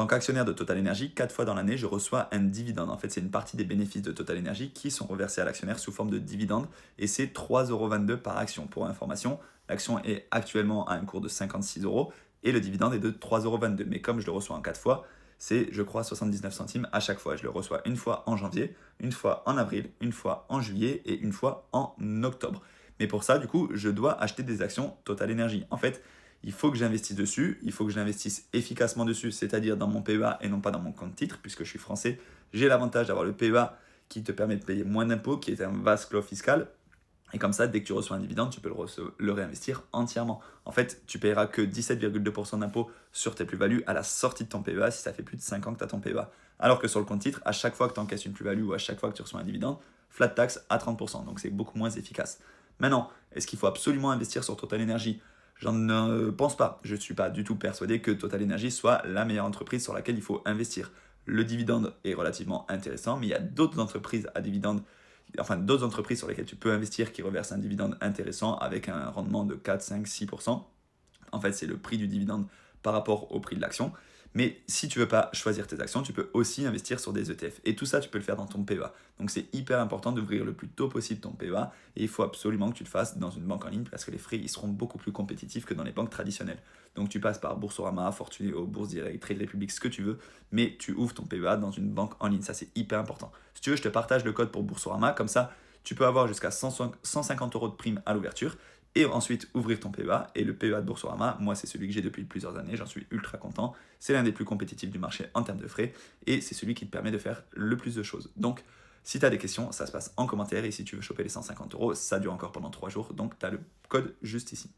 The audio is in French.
tant qu'actionnaire de Total Energy, 4 fois dans l'année, je reçois un dividende. En fait, c'est une partie des bénéfices de Total Energy qui sont reversés à l'actionnaire sous forme de dividende et c'est 3,22 € par action. Pour information, l'action est actuellement à un cours de 56 € et le dividende est de 3,22 €. Mais comme je le reçois en 4 fois, c'est, je crois, 79 centimes à chaque fois. Je le reçois une fois en janvier, une fois en avril, une fois en juillet et une fois en octobre. Mais pour ça, du coup, je dois acheter des actions Total Energy. En fait, il faut que j'investisse dessus, il faut que j'investisse efficacement dessus, c'est-à-dire dans mon PEA et non pas dans mon compte titre, puisque je suis français. J'ai l'avantage d'avoir le PEA qui te permet de payer moins d'impôts, qui est un vaste clos fiscal. Et comme ça, dès que tu reçois un dividende, tu peux le réinvestir entièrement. En fait, tu payeras que 17,2% d'impôts sur tes plus-values à la sortie de ton PEA si ça fait plus de 5 ans que tu as ton PEA. Alors que sur le compte titre, à chaque fois que tu encaisses une plus-value ou à chaque fois que tu reçois un dividende, flat tax à 30%. Donc c'est beaucoup moins efficace. Maintenant, est-ce qu'il faut absolument investir sur Total Energy? J'en pense pas. Je ne suis pas du tout persuadé que Total Energy soit la meilleure entreprise sur laquelle il faut investir. Le dividende est relativement intéressant, mais il y a d'autres entreprises à dividende, enfin d'autres entreprises sur lesquelles tu peux investir qui reversent un dividende intéressant avec un rendement de 4, 5, 6%. En fait, c'est le prix du dividende par rapport au prix de l'action. Mais si tu ne veux pas choisir tes actions, tu peux aussi investir sur des ETF. Et tout ça, tu peux le faire dans ton PEA. Donc c'est hyper important d'ouvrir le plus tôt possible ton PEA. Et il faut absolument que tu le fasses dans une banque en ligne parce que les frais ils seront beaucoup plus compétitifs que dans les banques traditionnelles. Donc tu passes par Boursorama, Fortunéo, Bourse Direct, Trade Republic, ce que tu veux. Mais tu ouvres ton PEA dans une banque en ligne. Ça, c'est hyper important. Si tu veux, je te partage le code pour Boursorama. Comme ça, tu peux avoir jusqu'à 150 € de prime à l'ouverture et ensuite ouvrir ton PEA. Et le PEA de Boursorama, moi, c'est celui que j'ai depuis plusieurs années, j'en suis ultra content. C'est l'un des plus compétitifs du marché en termes de frais et c'est celui qui te permet de faire le plus de choses. Donc, si tu as des questions, ça se passe en commentaire et si tu veux choper les 150 €, ça dure encore pendant 3 jours. Donc, tu as le code juste ici.